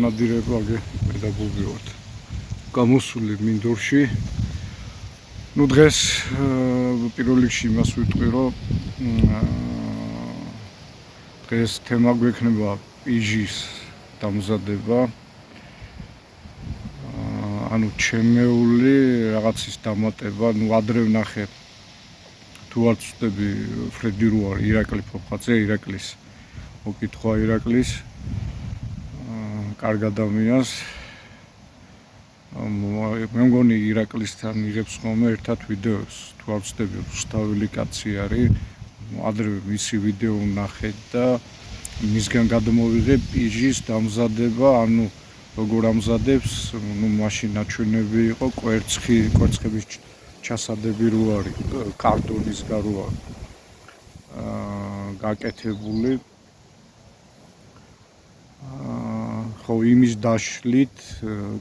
ნადირებაგე პედაგოგი ვართ. გამოსული მინდორში. ნუ დღეს პირველ რიგში იმას ვიტყვი, რომ დღეს თემა გვექნება პიჟის დამზადება. ანუ ჩემეული რაღაცის დამატება, ნუ ადრე ვნახე თუ არ ვწდები ფრედი რო არის ირაკლი ფოფხაძე, ირაკლის მოკითხვა ირაკლის კარგ ადამიანს. მე მგონი ირაკლისთან იღებს ხოლმე ერთად ვიდეოს, თუ არ ვწდები რუსთაველი კაცი არის. ადრე მისი ვიდეო ვნახე და მისგან გადმოვიღე პიჟის დამზადება, ანუ როგორ ამზადებს, ნუ მაშინ ნაჩვენები იყო კვერცხების ჩასადები რო არის, კარტონის გარო არის გაკეთებული. ხო, იმის დაშლით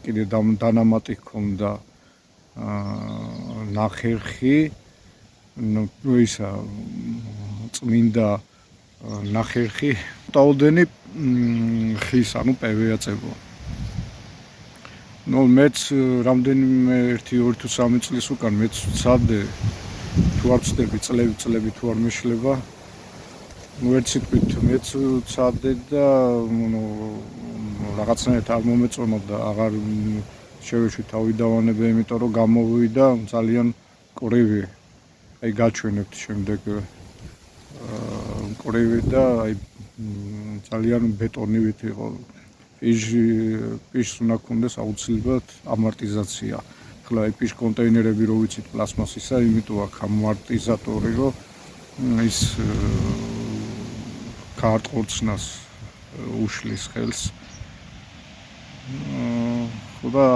კიდე დანამატი ჰქონდა ნახერხი, ნუ ისა წმინდა ნახერხი, ტაუდენი ხის, ანუ პევია წებო. ნუ მეც რამდენიმე 1-2 თუ 3 წლის უკან მეც ვცადე, თუ არ ვწდები წლები თუ არ მეშლება. ნუ ერთ სიტყვით მეც ვცადე და ნუ რაღაცნაირად არ მომეწონა და აღარ შევეშვი თავი დავანებე, იმიტომ რომ გამოვიდა ძალიან მკვრივი. აი გაჩვენებთ შემდეგ მკვრივი და აი ძალიან ბეტონივით იყო. პიჟს უნდა ქონდეს აუცილებლად ამორტიზაცია. ახლა აი პიჟ კონტეინერები რო ვიცით პლასმასისა, იმიტომ აქვს ამორტიზატორი, რომ ის ქარტყორცნას უშლის ხელს. ხოდა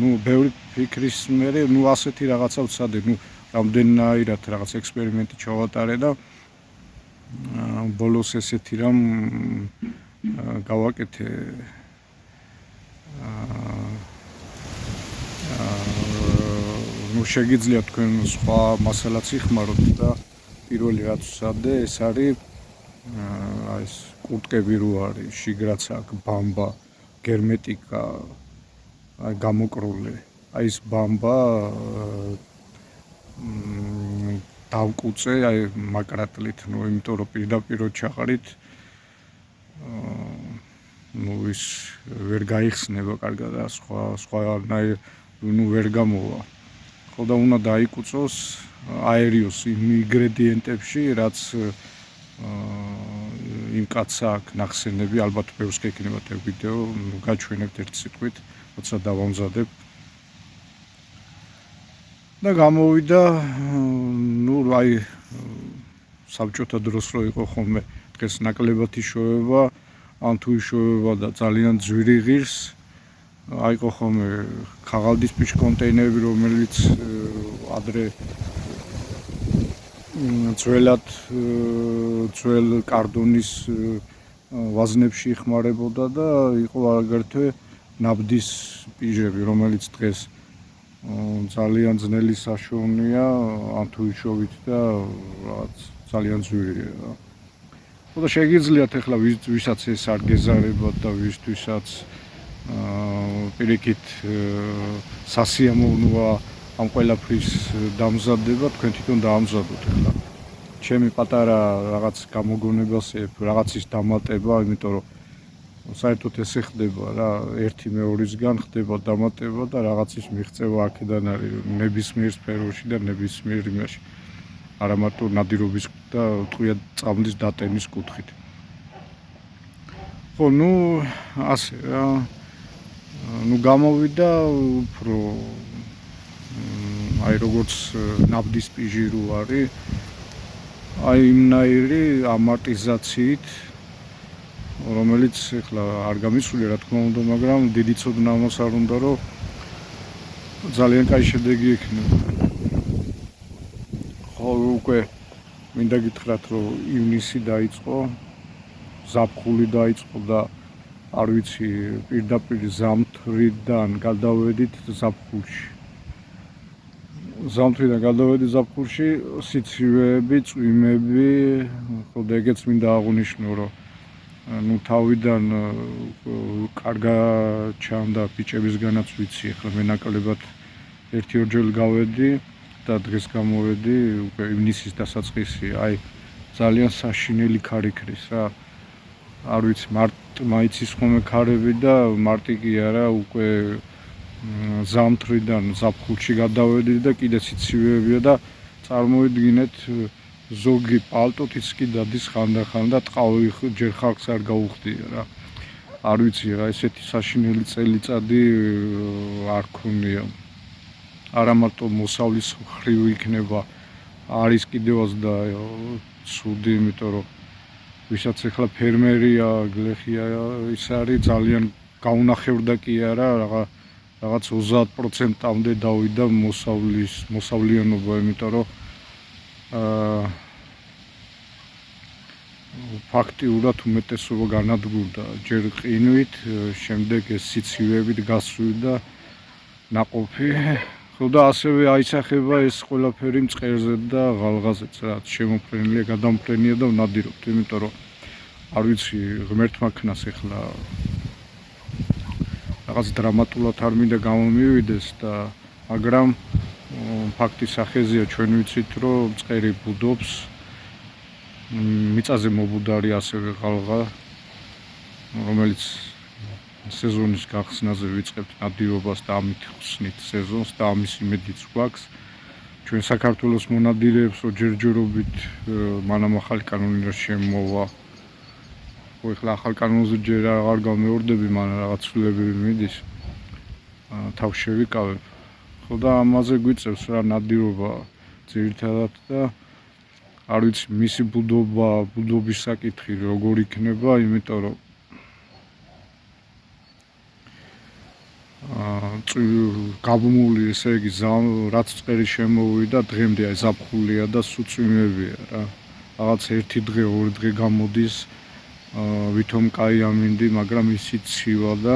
ნუ ბევრი ფიქრის მერე, ნუ ასეთი რაღაცა ვცადე, ნუ რამდენაირად რაღაც ექსპერიმენტი ჩავატარე და ბოლოს ესეთი რამ გავაკეთე. ნუ შეგიძლიათ თქვენ სხვა მასალაც იხმაროთ და პირველი რაც ვცადე, ეს არის აი ეს კურტკები რო არის, შიგრაც აქვს ბამბა, გერმეტიკა, აი გამოკრული. აი ეს ბამბა დავკუწე აი მაკრატლით, ნუ იმიტომ რომ პირდაპირ ჩაყარით ნუ ის ვერ გაიხსნება კარგად და სხვანაირ ნუ ვერ გამოვა. ხო და უნდა დაიკუწოს აერიოს იმ ინგრედიენტებში, რაც იმ კაცს აქვს ნახსენები, ალბათ ბევრს გეკნებათ ეგ ვიდეო, ნუ გაჩვენებთ ერთ სიტყვით, როცა დავამზადებ. და გამოვიდა, ნუ აი საბჭოთა დროს რო იყო ხოლმე დღეს ნაკლებად იშოვება, ან თუ იშოვება და ძალიან ძვირი ღირს, აიყო ხოლმე ქაღალდის პიჟ კონტეინერები, რომელიც ადრე ძველ კარდონის ვაზნებში იხმარებოდა და იყო აგრეთვე ნაბდის პიჟები, რომელიც დღეს ძალიან ძნელი საშუალია, ან თუ იშოვით და რაღაც ძალიან ძვირია. ხოდა შეგიძლიათ ახლა ვისაც ეს არ გეზარებათ და ვისთვისაც პირიქით სასიამოვნოა ამ ყველაფრის დამზადება, თქვენ თვითონ დაამზადოთ ახლა. ჩემი პატარა რაღაც გამოგონებასეებ, რაღაცის დამატება, იმიტომ რომ საერთოდ ესე ხდება რა, ერთი მეორისგან ხდება დამატება და რაღაცის მიღწევა აქედან არის ნებისმიერ სფეროში და ნებისმიერ იმაში. არა მარტო ნადირობის და ტყვია წამლის დატენის კუთხით. ხო, ნუ ასე რა. ნუ გამოვიდა უფრო აი როგორც ნაბდის პიჟი რო არის, აი იმნაირი ამორტიზაციით რომელიც ეხლა არ გამისული რა თქმა უნდა, მაგრამ დიდი ცოდნა ამას არ უნდა, რომ ძალიან კაი შედეგი ექნება. ხო, უკვე მინდა გითხრათ, რომ ივნისი დაიწყო, ზაფხული დაიწყო და არ ვიცი, პირდაპირ ზამთრიდან გადავედით ზაფხულში. ზამთრიდან გადავედით ზაფხულში, სიცივეები, წვიმები, ხო და ეგეც მინდა აღვნიშნო, რომ ну თავიდან კარგა ჩანდა ბიჭებისგანაც ვიცი, ახლა მე ნაკლებად 1-2 გავედი და დღეს გამოვედი, უკვე ივნისის დასაწყისი, აი ძალიან საშინელი ქარი ქრის რა. არ ვიცი, მაიცის ხომე ქარები და მარტი კი არა, უკვე ზამთრიდან ზაფხულში გადავედი და კიდე სიცივეებია და წარმოიდგინეთ, ზოგი პალტოთიც კი დადის ხანდახან და ტყავი ჯერ ხალხს არ გაუხდია რა. არ ვიცი რა, ესეთი საშინელი წელიწადი არ ქონია. არა მარტო მოსავლის ხრივ იქნება, არის კიდევაც და ცუდი, იმიტომ რომ ვისაც ახლა ფერმერია, გლეხია, ის არის ძალიან გაუნახევრდა კი არა, რაღაც 30%-მდე დავიდა მოსავლიანობა, იმიტომ რომ ფაქტიურად უმეტესობა განადგურდა ჯერ ყინვით, შემდეგ ეს სიცივეებით გასვით და ნაყოფი. ხო და ასევე აისახება ეს ყველაფერი მწყერზე და ღალღაზეც, რაც შემოფრენილია, გადამფრენია და ვნადირობთ, იმიტომ რომ არ ვიცი, ღმერთმა ქნას ახლა რაღაც დრამატულად არ მინდა გამომივიდეს და მაგრამ ფაქტის სახეზია, ჩვენ ვიცით, რომ მწყერი ბუდობს, მიწაზე მობუდარი ასევე ღალღა, რომელიც სეზონის გახსნაზე ვიწყებთ ნადირობას და ამით ხსნით სეზონს და ამის იმედიც გვაქვს. ჩვენ საქართველოს მონადირეებს რო ჯერჯერობით მანამ ახალი კანონი რა შემოვა. ხო, ეხლა ახალ კანონზე ჯერ აღარ გამეორდები, მაგრამ რაღაც ცვლილებები მიდის. თავს შევიკავებ. ხო და ამაზე გვიწევს რა ნადირობა ძირითადად და არ ვიცი, მისი ბუდობის საკითხი როგორ იქნება, იმიტომ რომ გაბმული, ესე იგი, რაც წერი შემოვიდა, დღემდე აი ზაფხულია და სუწვიმებია რა. რაღაც ერთი დღე, ორი დღე გამოდის, ვითომ კაი ამინდი, მაგრამ ისიც ცივა და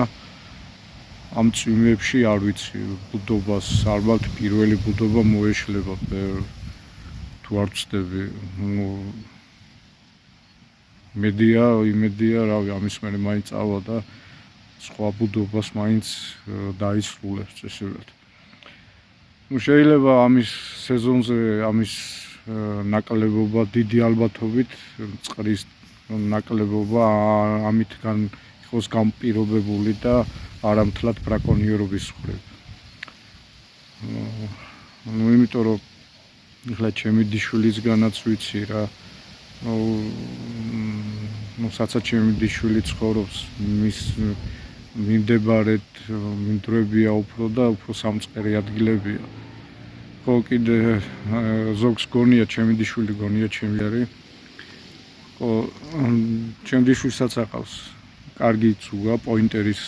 ამ წვიმებში არ ვიცი, ბუდობას ალბათ პირველი ბუდობა მოეშლება, თუ არ ვცდები. იმედია, რავი, ამის მერე მაინც წავა და სხვა ბუდობას მაინც დაისრულებს წესებად. შეიძლება ამის სეზონზე ამის ნაკლებობა დიდი ალბათობით, წყლის ნაკლებობა ამითგან იყოს განპირობებული და არამთლად ბრაკონიერობის მხრივ. იმიტომ რომ ეხლა ჩემი დიშვილისგანაც ვიცი რა, სადაც ჩემი დიშვილი ცხოვრობს, მის მიმდებარედ მინდვრებია უფრო და უფრო სამწყერი ადგილებია. ხო, კიდე ზოგს გონია, ჩემი დიშვილი გონია, ჩემი არის. ხო, ჩემ დიშვილსაც აყავს კარგი ცუგა, პოინტერის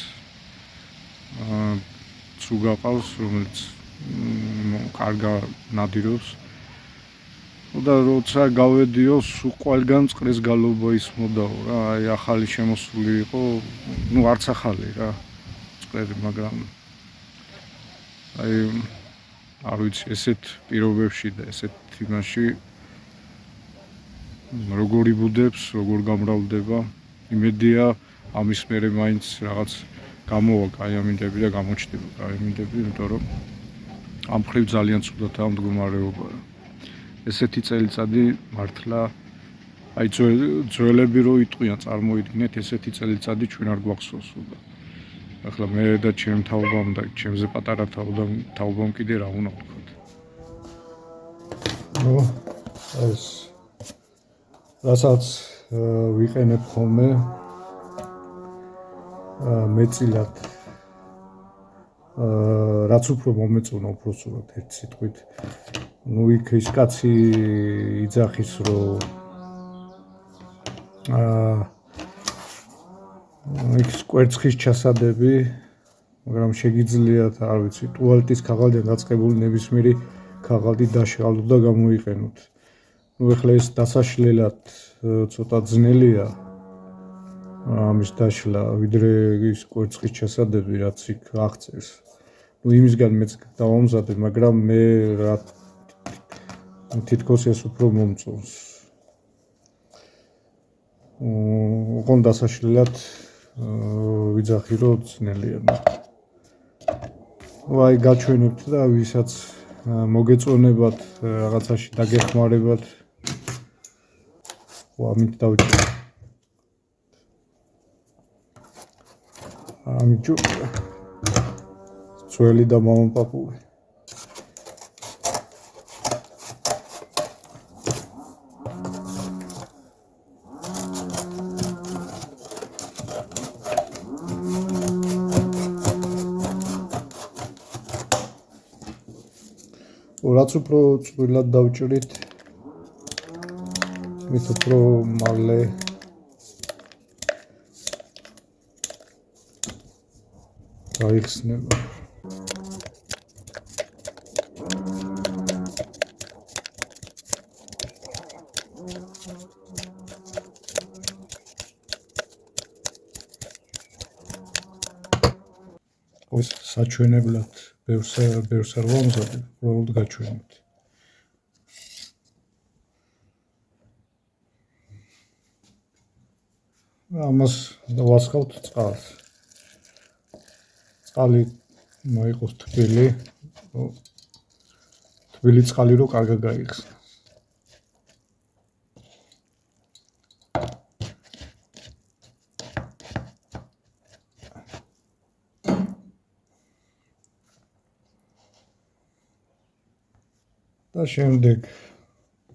ცუგა ყავს, რომელიც კარგა ნადირობს. და როცა გავედიო, სულ ყველგან წყლის გალობა ისმოდაო რა, აი ახალი შემოსული იყო, არც ახალი რა, წყლები, მაგრამ აი არ ვიცი, ესეთ პირობებში და ესეთ იმაში როგორ იბუდებს, როგორ გამრავლდება, იმედია ამის მერე მაინც რაღაც გამოვა კაი ამინდები და გამოჩნდება კაი ამინდები, იმიტომ რომ ამ მხრივ ძალიან ცუდადაა მდგომარეობა. ესეთი წელიწადი მართლა აი ძველები რო იტყვიან, წარმოიდგინეთ, ესეთი წელიწადი ჩვენ არ გვახსოვს უბრალოდ. ახლა მე და ჩემ თაობამ და ჩემზე პატარა თაობამ კიდე რა უნდა ვთქვათ. ეს რასაც ვიყენებ ხოლმე მეწილად, რაც უფრო მომეწონა, უფრო სულად ერთ სიტყვით. იქ ის კაცი იძახის, რომ იქ კვერცხის ჩასადები, მაგრამ შეგიძლიათ, არ ვიცი, ტუალეტის ქაღალდიდან დაწყებული ნებისმიერი ქაღალდი დაშალოთ და გამოიყენოთ. ეხლა ეს დასაშლელად ცოტა ძნელია ამის დაშლა, ვიდრე ის კვერცხის ჩასადები, რაც იქ აღწერს. იმისგან მეც დავამზადე, მაგრამ მე რა თითქოს ეს უფრო მომწონს. ოღონდ დასაშლელად ვიძახი, რომ ძნელია. აი გაჩვენებთ და ვისაც მოგეწონებათ რაღაცაში დაგეხმარებათ, ამით დავჭერ. ამიჯო ძველი და მამაპაპური. რაც უფრო წვრილად დავჭრით, მით უფრო მალე გაიხსნება. ეს საჩვენებლად ბევრს არ ვამზადებ, უბრალოდ გაჩვენებთ. ამას დავასხავთ წყალს. წყალი მოიყოს თბილი, თბილი წყალი რო კარგად გაიხსნა. და შემდეგ,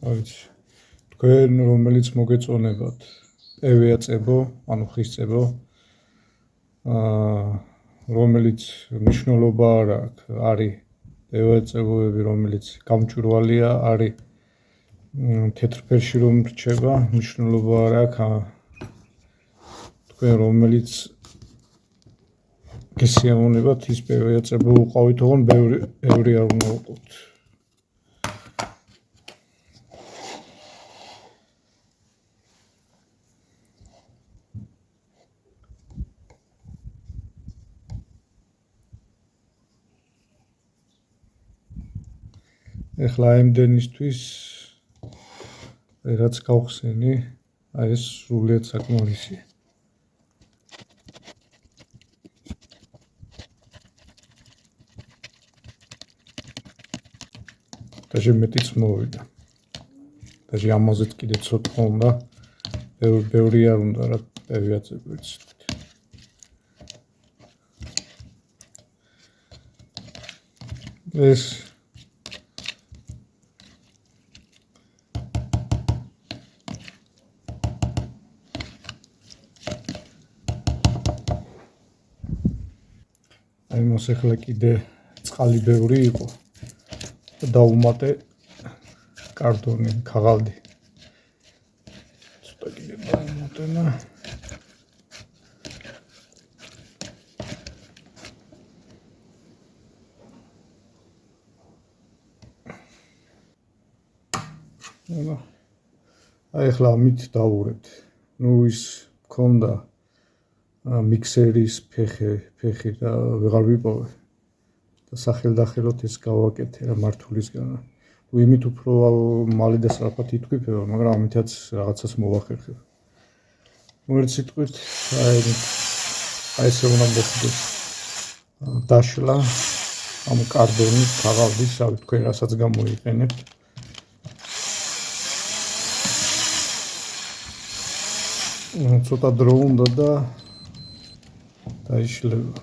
არ ვიცი, თქვენ რომელიც მოგეწონებათ ევიაწებო, ანუ ხისწებო, რომელიც მნიშვნელობა არ აქვს, არის ევიაწებოები, რომელიც გამჭვირვალეა, არის თეთრ ფერში რომ რჩება, მნიშვნელობა არ აქვს. თქვენ რომელიც გესიამოვნებათ ის ევიაწებო უყავით, ოღონდ ბევრი არ უნდა უყოთ. ეხლა ემდენისთვის რაც გავხსენი, აი ეს სრულიად საკმარისია. და მეტიც მოვიდა. და ამაზეც კიდე ცოტა უნდა, ბევრი არ უნდა რა ევიაწებოიც. ეს აი მას ახლა კიდე წყალი ბევრი იყო და დავუმატე კარტონი, ქაღალდი. ცოტა კიდე დავუმატე. აი ახლა ამით დავურებთ. ის მქონდა მიქსერის ფეხი და ვეღარ ვიპოვე და სახელდახელოდ ეს გავაკეთე რა მართულისგან. იმით უფრო მალე და სწრაფად იტკიფება, მაგრამ ამითაც რაღაცას მოვახერხებ. ერთ სიტყვით, აი ესე უნდა მოხდეს დაშლა ამ კარდონის ქაღალდის, თქვენ რასაც გამოიყენებთ. ცოტა დრო უნდა და დაიშლება.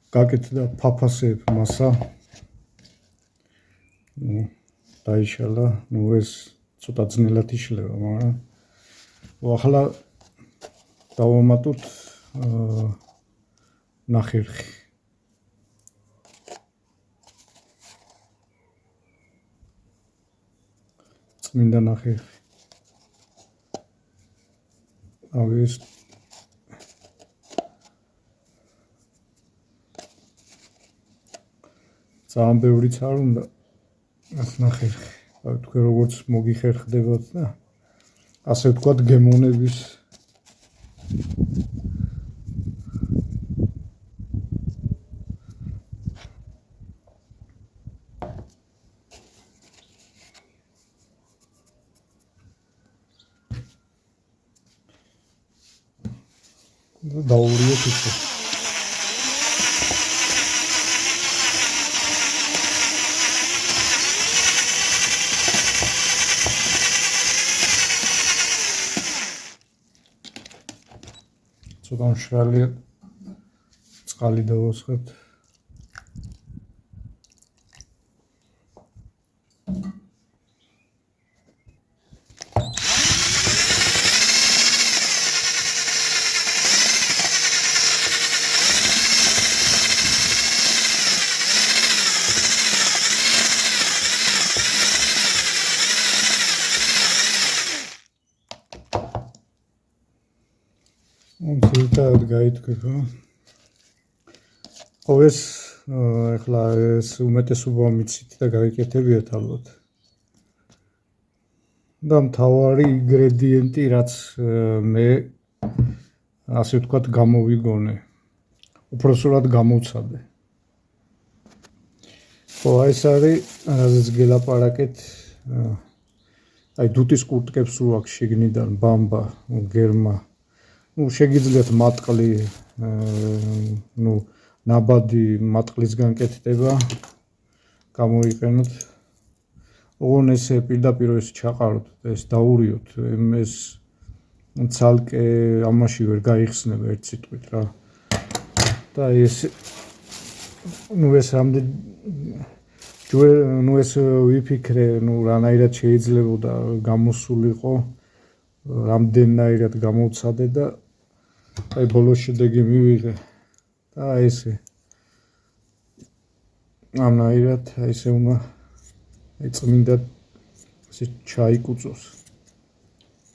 გაკეთდა ფაფასებ მასა. დაიშალა, ეს ცოტა ძნელად იშლება, მაგრამ ახლა დავამატოთ ნახერხი. წმინდა ნახერხი. ეს ძალიან ბევრიც არ უნდა ეს ნახერხი. თქვენ როგორც მოგიხერხდებათ და ასე ვთქვათ გემოვნების დაურიოთ ისე. ცოტა მშრალია, წყალი დავასხეთ. ძირითადად გაითქვი, ეს ახლა ეს უმეტესობა მიცით და გაიკეთებიათ ალბათ. და მთავარი ინგრედიენტი, რაც მე ასე ვთქვათ გამოვიგონე, უпроსტად გამოვცადე. ეს არის, რაზეც გელაპარაკეთ, აი დუტის კურტკებს რო აქვს შიგნიდან ბამბა, გერმა. შეგიძლიათ მატყლი, ნაბადი მატყლისგან კეთდება, გამოიყენოთ. ოღონ ესე პირდაპირ ეს ჩაყაროთ, ეს დაურიოთ, ეს ცალკე ამაში ვერ გაიხსნება ერთ სიტყვით რა. და ეს ეს რამდენი ეს ვიფიქრე, რანაირად შეიძლებოდა გამოსულიყო, რამდენნაირად გამოვცადე და აი ბოლოს შედეგი მივიღე. და ესე ამნაირად ესე უნდა აი წმინდა ესე ჩაიკუწოს.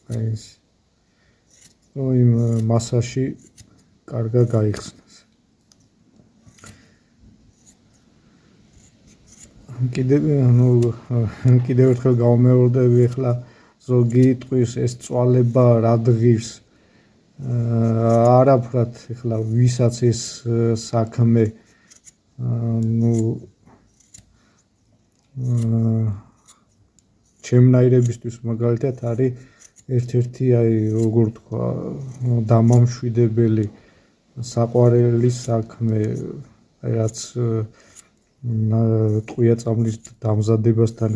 აი ეს იმ მასაში კარგად გაიხსნას. კიდევ ერთხელ გავმეორდები, ახლა ზოგი ტყვის ეს წვალება რა დღის არაფრად ახლა ვისაც ეს საქმე ჩემნაირებისთვის მაგალითად არის ერთ-ერთი აი როგორ თქვა დამამშვიდებელი საყვარელი საქმე, აი რაც ტყვია წამლის დამზადებასთან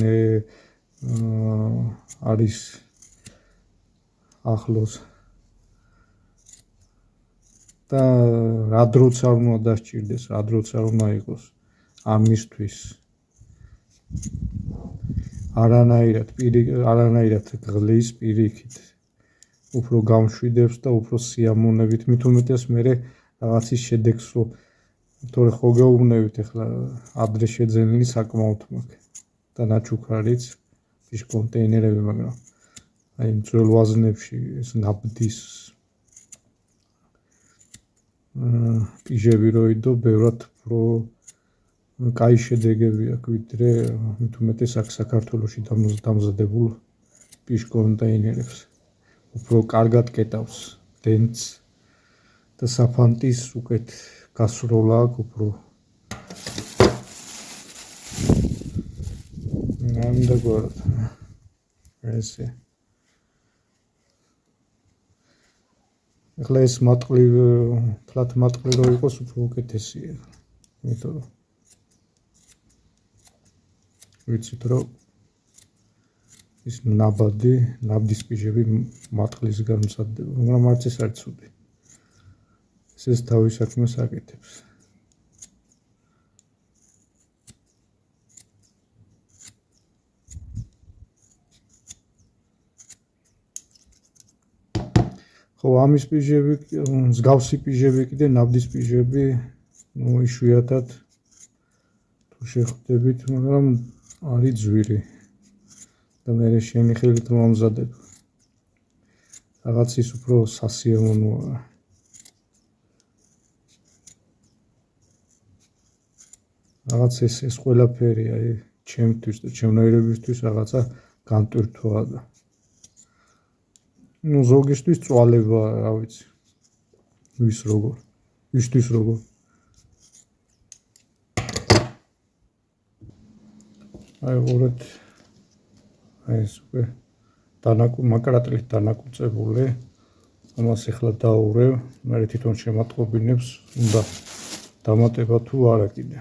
არის ახლოს. და რა დროც არ უნდა დასჭირდეს, რა დროც არ უნდა იყოს ამისთვის არანაირად ღლის პირიქით უფრო გამშვიდებს და უფრო სიამოვნებით, მით უმეტეს მერე რაღაცის შედეგსო, თორე ხო გეუბნებით ახლა ადრე შეძენილი საკმაოდ მაქვს და ნაჩუქარიც ის კონტეინერები, მაგრამ აი ძველ ვაზნებში ეს ნაბდის პიჟები როიდო ბევრად უფრო კაი შედეგები აქვს, ვიდრე მით უმეტეს აქ საქართველოში დამზადებულ პიჟ კონტეინერებს. უფრო კარგად კეტავს დენც და საფანტის უკეთ გასროლა აქვს უფრო. ნამდვილად გვარად. ესე. ახლა ეს მატყლი, თლათ მატყლი რო იყოს უფრო უკეთესია. იმიტომ რომ ვიცით რომ ის ნაბდის პიჟები მატყლისგან მზადდება, მაგრამ არც ეს არ ცუდი. ეს თავის საქმეს აკეთებს. ხო, ხო, ამის პიჟები, მსგავსი პიჟები კიდე ნაბდის პიჟები, იშვიათად თუ შეხვდებით, მაგრამ არის ძვირი და მე შენი ხელით მომზადებ. რაღაც ის უფრო სასიამოვნოა. რაღაც ეს ყველაფერი აი ჩემთვის და ჩემნაირებისთვის რაღაცა განტვირთვაა და ზოგისთვის წვალებაა, რა ვიცი. ვისთვის როგორ. აი უბრალოდ აი ეს უკვე მაკრატლით დანაკუწებული. ამას ახლა დაურევ, მე თვითონ შემატყობინებს, უნდა დამატება თუ არა კიდე.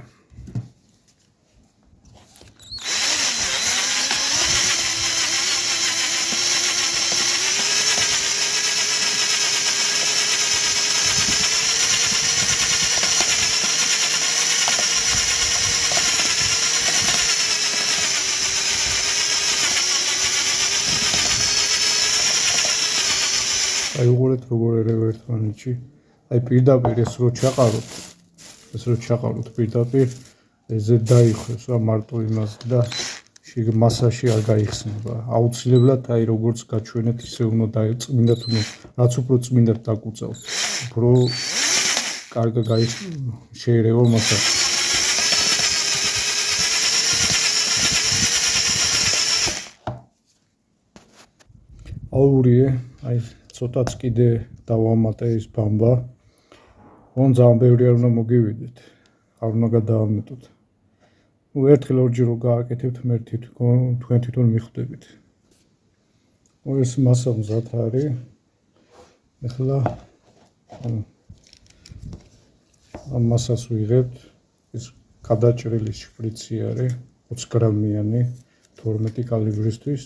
აი უყურეთ როგორ ერევა ერთმანეთში. აი პირდაპირ ეს რო ჩაყაროთ პირდაპირ ეზე დაიხოს რა მარტო იმას და მასაში არ გაიხსნება. აუცილებლად აი როგორც გაჩვენეთ ისე უნდა დაეწმინდათ, რაც უფრო წმინდად დაკუწავთ. უფრო კარგად შეერევა მასა. აურიე, აი ცოტაც კიდე დავამატე ის ბამბა. ძალიან ბევრი არ უნდა მოგივიდეთ. არ უნდა გადაამეტოთ. ერთხელ ორჯერ რო გააკეთებთ, მე თქვენ თვითონ მიხვდებით. ეს მასა მზად არის. ეხლა ამ მასას ვიღებთ. ეს გადაჭრილი შპრიცი არის 20 გრამიანი 12 კალიბრისთვის.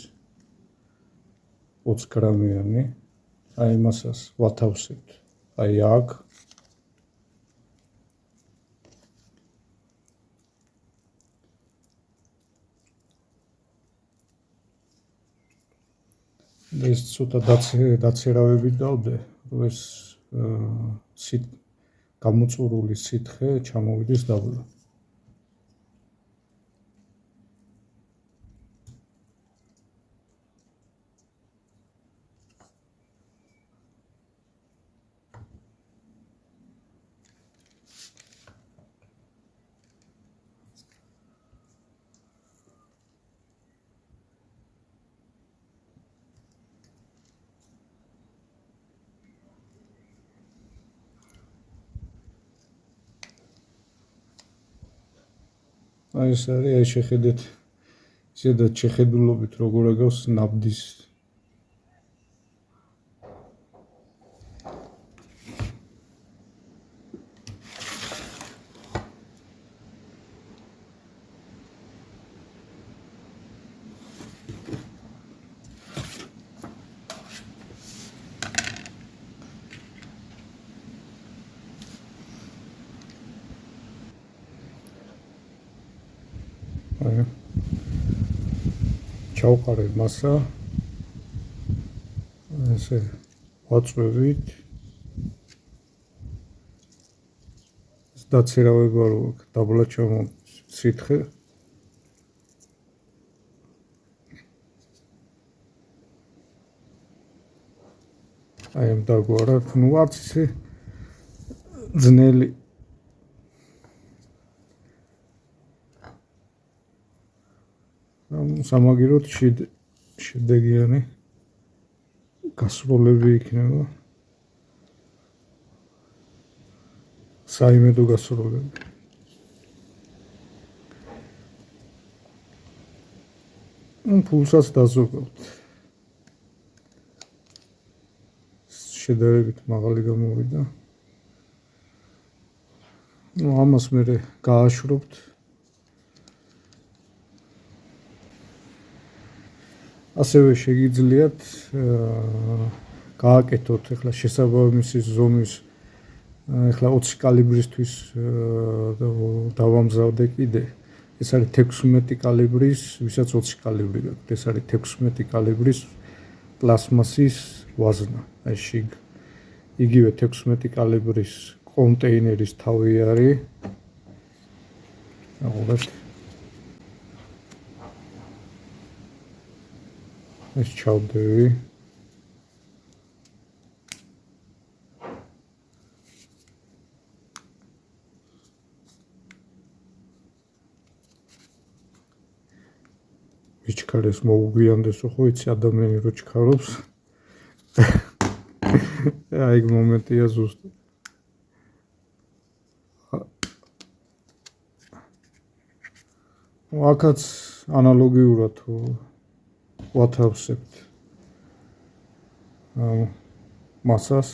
20 გრამიანი. აი მასას ვათავსებთ. აი აქ. ეს ცოტა დაცერავებით დავდე, რომ ეს გამოწურული სითხე ჩამოვიდეს დაბლა. აი ეს არის, აი შეხედეთ, ზედად შეხედულობით როგორ აგავს ნაბდის. ჩავყარე მასა, ესე ვაწვევით, დაცერავება რო აქვს დაბლა სითხე. აი ამ დაგვარად, არც ისე ძნელი. სამაგიეროდ შედეგიანი გასროლები იქნება. საიმედო გასროლები. ფულსაც დაზოგავთ. შედარებით მაღალი გამოვიდა. ამას მე გააშრობთ. ასევე შეგიძლიათ გააკეთოთ ახლა შესაბამისი ზომის ახლა 20 კალიბრისთვის დავამზადე კიდე. ეს არის 16 კალიბრის, ვისაც 20 კალიბრი გაქვთ. ეს არის 16 კალიბრის პლასმასის ვაზნა. აი შიგ იგივე 16 კალიბრის კონტეინერის თავი არის. აღულებთ. ეს ჩავდევი. მიჩქარეს მოუგვიანდეს ხო იცი ადამიანი რო ჩქარობს. აი ეგ მომენტია ზუსტად. აქაც ანალოგიურად ვათავსებთ მასას.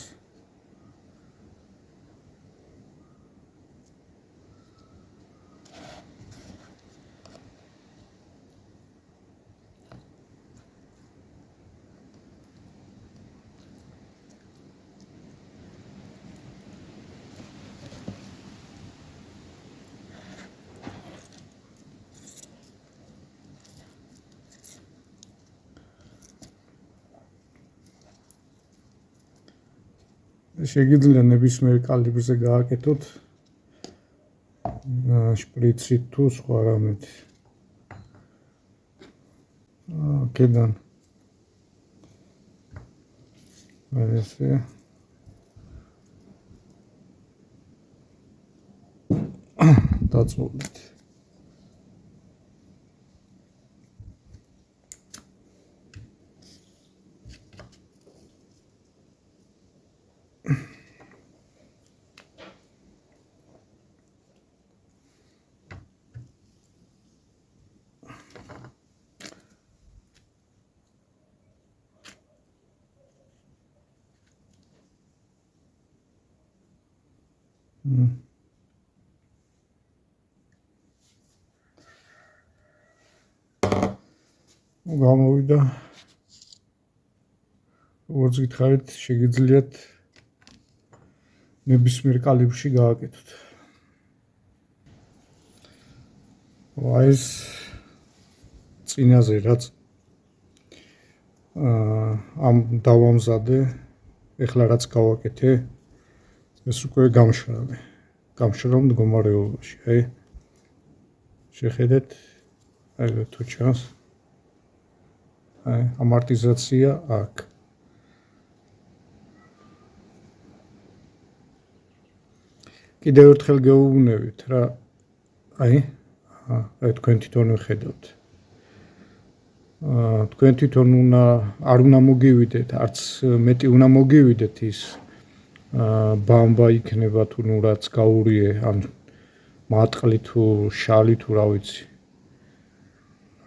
შეგიძლია ნებისმიერ კალიბრზე გააკეთოთ შპრიცით თუ სხვა რამით. აქედან ესე დაწმობთ. გამოვიდა. როგორც გითხარით, შეგიძლიათ ნებისმიერ კალიბრში გააკეთოთ. აი ეს წინაზე რაც ამ დავამზადე, ეხლა რაც გავაკეთე, ეს უკვე გამშრალ მდგომარეობაში. აი შეხედეთ, აი თუ ჩანს. აი ამორტიზაცია აქ. კიდევ ერთხელ გეუბნებით რა. აი თქვენ თვითონ ხედავთ. თქვენ თვითონ არ უნდა მოგივიდეთ, არც მეტი უნდა მოგივიდეთ ის ბამბა იქნება თუ ნუ რაც გაურიე, ან მატყლი თუ შალი თუ რა ვიცი.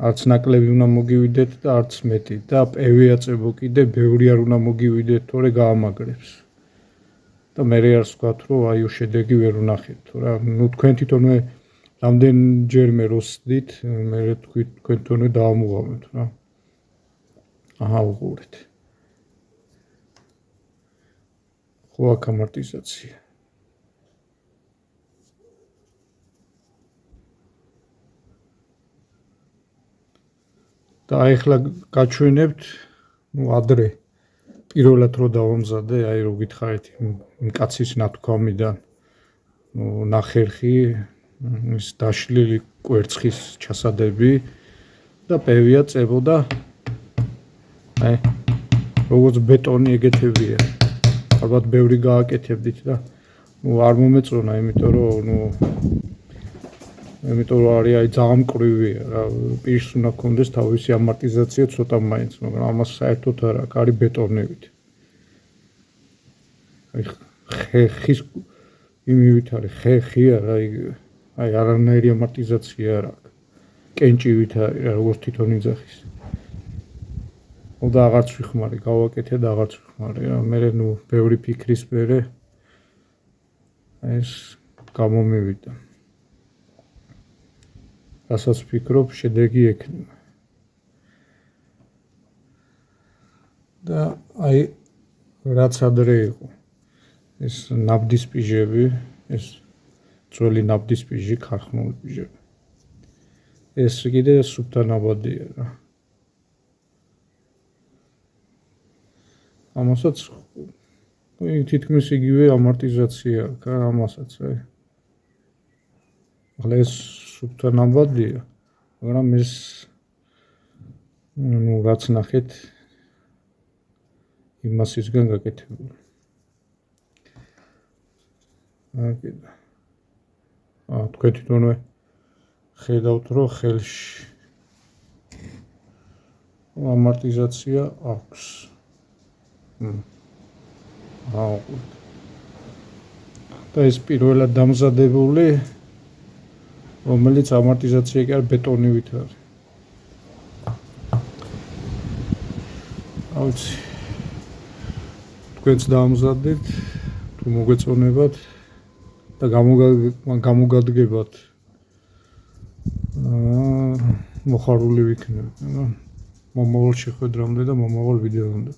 არც ნაკლები უნდა მოგივიდეთ და არც მეტი და პევიაწებო კიდე ბევრი არ უნდა მოგივიდეთ, თორე გაამაგრებს. და მე არც ვთქვათ, რომ აი შედეგი ვერ ვნახეთ, რა. ნუ თქვენ თვითონვე რამდენჯერმე როსდით, მე თქვენ თვითონვე დაამუღამეთ, რა. აჰა, უყურეთ. ხო აქ ამორტიზაცია. და აი ახლა გაჩვენებთ, ნუ ადრე პირველად რო დავამზადე, აი რო გითხარით იმ კაცის ნათქვამიდან, ნუ ნახერხი ის დაშლილი კვერცხის ჩასადები და პევია წებოდა აი როგორც ბეტონი ეგეთებია. ალბათ ბევრი გააკეთებდით და ნუ არ მომეწონა, იმიტომ რომ არის აი ძალიან მკვრივია რა. პირს უნდა გქონდეს თავისი ამორტიზაცია ცოტა მაინც, მაგრამ ამას საერთოდ არ აქვს, არის ბეტონებით. აი ხის იმივით არის, ხეა რა იგივე. აი არანაირი ამორტიზაცია არ აქვს. კენჭივით არის რა, როგორც თვითონ იძახის. და აღარც ვიხმარი, გავაკეთე და აღარც ვიხმარი რა. მე ნუ ბევრი ფიქრის მერე ეს გამომივიდა. რასაც ვფიქრობ, შედეგი ექნება. და აი რაც ადრე იყო ეს ნაბდის პიჟები, ეს ძველი ნაბდის პიჟი, ქარხნული პიჟები. ეს კიდე სუფთა ნაბადია რა. ამასაც თითქმის იგივე ამორტიზაცია აქვს ამასაც აი. ახლა ეს სუფთა ნამბადია, მაგრამ ეს რაც ნახეთ იმასისგან გაკეთებული. თქვენ თვითონვე ხედავთ, რომ ხელში ამორტიზაცია აქვს. და ეს პირველად დამზადებული, რომელიც ამორტიზაცია კი არ ბეტონივით არის. აუცი თქვენც დაამზადეთ, თუ მოგეწონებათ და გამოგადგებათ მოხარული ვიქნებით. მომავალ შეხვედრამდე და მომავალ ვიდეომდე.